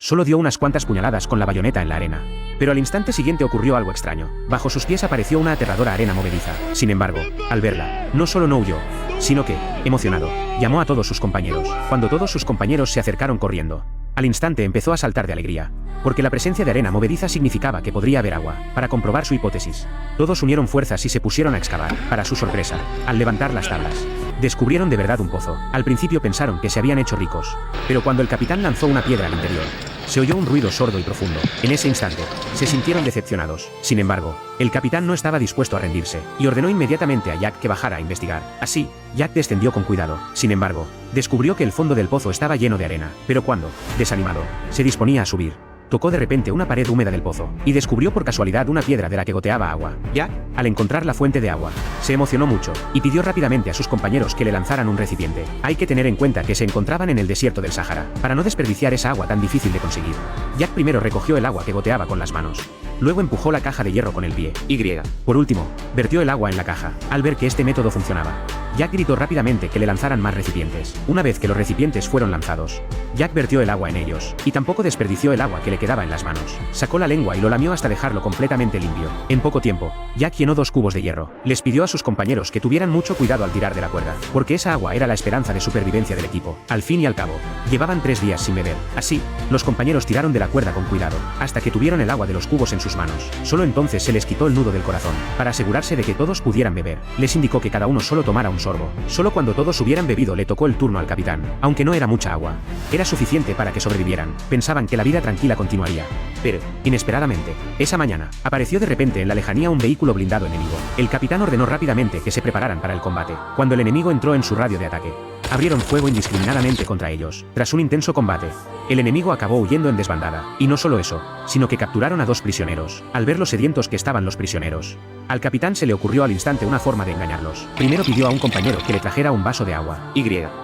solo dio unas cuantas puñaladas con la bayoneta en la arena. Pero al instante siguiente ocurrió algo extraño. Bajo sus pies apareció una aterradora arena movediza. Sin embargo, al verla, no solo no huyó, sino que, emocionado, llamó a todos sus compañeros. Cuando todos sus compañeros se acercaron corriendo, al instante empezó a saltar de alegría, porque la presencia de arena movediza significaba que podría haber agua. Para comprobar su hipótesis, todos unieron fuerzas y se pusieron a excavar. Para su sorpresa, al levantar las tablas, descubrieron de verdad un pozo. Al principio pensaron que se habían hecho ricos, pero cuando el capitán lanzó una piedra al interior, se oyó un ruido sordo y profundo. En ese instante, se sintieron decepcionados. Sin embargo, el capitán no estaba dispuesto a rendirse, y ordenó inmediatamente a Jack que bajara a investigar. Así, Jack descendió con cuidado. Sin embargo, descubrió que el fondo del pozo estaba lleno de arena. Pero cuando, desanimado, se disponía a subir, tocó de repente una pared húmeda del pozo, y descubrió por casualidad una piedra de la que goteaba agua. Jack, al encontrar la fuente de agua, se emocionó mucho, y pidió rápidamente a sus compañeros que le lanzaran un recipiente. Hay que tener en cuenta que se encontraban en el desierto del Sáhara, para no desperdiciar esa agua tan difícil de conseguir. Jack primero recogió el agua que goteaba con las manos. Luego empujó la caja de hierro con el pie. Por último, vertió el agua en la caja. Al ver que este método funcionaba, Jack gritó rápidamente que le lanzaran más recipientes. Una vez que los recipientes fueron lanzados, Jack vertió el agua en ellos, y tampoco desperdició el agua que le quedaba en las manos. Sacó la lengua y lo lamió hasta dejarlo completamente limpio. En poco tiempo, Jack llenó 2 cubos de hierro. Les pidió a sus compañeros que tuvieran mucho cuidado al tirar de la cuerda, porque esa agua era la esperanza de supervivencia del equipo. Al fin y al cabo, llevaban 3 días sin beber. Así, los compañeros tiraron de la cuerda con cuidado, hasta que tuvieron el agua de los cubos en sus manos. Solo entonces se les quitó el nudo del corazón. Para asegurarse de que todos pudieran beber, les indicó que cada uno solo tomara un sorbo. Solo cuando todos hubieran bebido le tocó el turno al capitán. Aunque no era mucha agua, era suficiente para que sobrevivieran. Pensaban que la vida tranquila continuaría. Pero, inesperadamente, esa mañana, apareció de repente en la lejanía un vehículo blindado enemigo. El capitán ordenó rápidamente que se prepararan para el combate. Cuando el enemigo entró en su radio de ataque, abrieron fuego indiscriminadamente contra ellos. Tras un intenso combate, el enemigo acabó huyendo en desbandada. Y no solo eso, sino que capturaron a 2 prisioneros. Al ver lo sedientos que estaban los prisioneros, al capitán se le ocurrió al instante una forma de engañarlos. Primero pidió a un compañero que le trajera un vaso de agua.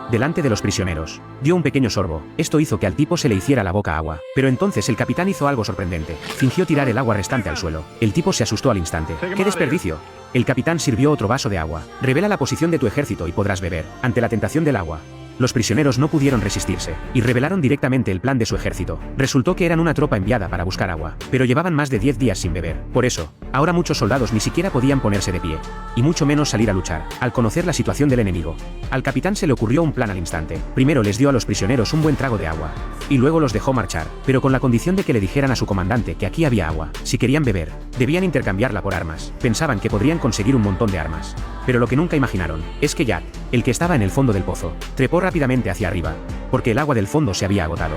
Delante de los prisioneros, dio un pequeño sorbo. Esto hizo que al tipo se le hiciera la boca agua. Pero entonces el capitán hizo algo sorprendente. Fingió tirar el agua restante al suelo. El tipo se asustó al instante. ¡Qué desperdicio! El capitán sirvió otro vaso de agua. Revela la posición de tu ejército y podrás beber. Ante la tentación del agua, los prisioneros no pudieron resistirse, y revelaron directamente el plan de su ejército. Resultó que eran una tropa enviada para buscar agua, pero llevaban más de 10 días sin beber. Por eso, ahora muchos soldados ni siquiera podían ponerse de pie, y mucho menos salir a luchar. Al conocer la situación del enemigo, al capitán se le ocurrió un plan al instante. Primero les dio a los prisioneros un buen trago de agua, y luego los dejó marchar, pero con la condición de que le dijeran a su comandante que aquí había agua. Si querían beber, debían intercambiarla por armas. Pensaban que podrían conseguir un montón de armas. Pero lo que nunca imaginaron, es que Jack, el que estaba en el fondo del pozo, trepó rápidamente hacia arriba, porque el agua del fondo se había agotado.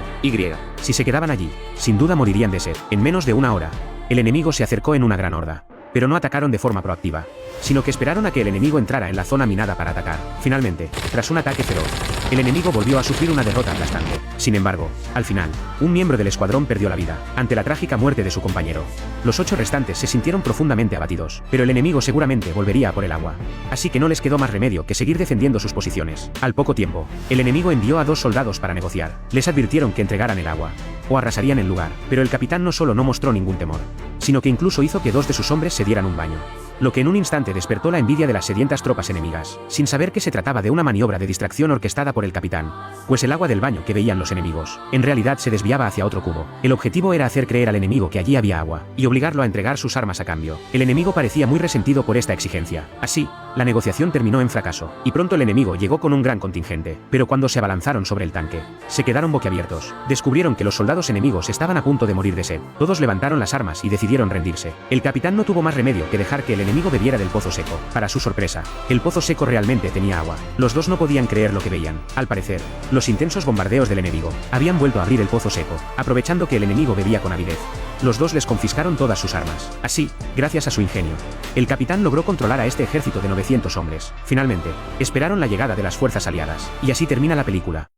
Si se quedaban allí, sin duda morirían de sed. En menos de una hora, el enemigo se acercó en una gran horda. Pero no atacaron de forma proactiva, sino que esperaron a que el enemigo entrara en la zona minada para atacar. Finalmente, tras un ataque feroz, el enemigo volvió a sufrir una derrota aplastante. Sin embargo, al final, un miembro del escuadrón perdió la vida, ante la trágica muerte de su compañero. Los 8 restantes se sintieron profundamente abatidos, pero el enemigo seguramente volvería a por el agua. Así que no les quedó más remedio que seguir defendiendo sus posiciones. Al poco tiempo, el enemigo envió a 2 soldados para negociar. Les advirtieron que entregaran el agua, o arrasarían el lugar, pero el capitán no solo no mostró ningún temor, sino que incluso hizo que 2 de sus hombres se dieran un baño, lo que en un instante despertó la envidia de las sedientas tropas enemigas, sin saber que se trataba de una maniobra de distracción orquestada por el capitán, pues el agua del baño que veían los enemigos, en realidad se desviaba hacia otro cubo. El objetivo era hacer creer al enemigo que allí había agua, y obligarlo a entregar sus armas a cambio. El enemigo parecía muy resentido por esta exigencia. Así, la negociación terminó en fracaso, y pronto el enemigo llegó con un gran contingente, pero cuando se abalanzaron sobre el tanque, se quedaron boquiabiertos. Descubrieron que los soldados enemigos estaban a punto de morir de sed. Todos levantaron las armas y decidieron rendirse. El capitán no tuvo más remedio que dejar que el enemigo bebiera del pozo seco. Para su sorpresa, el pozo seco realmente tenía agua. Los 2 no podían creer lo que veían. Al parecer, los intensos bombardeos del enemigo habían vuelto a abrir el pozo seco, aprovechando que el enemigo bebía con avidez. Los 2 les confiscaron todas sus armas. Así, gracias a su ingenio, el capitán logró controlar a este ejército de 900 hombres. Finalmente, esperaron la llegada de las fuerzas aliadas. Y así termina la película.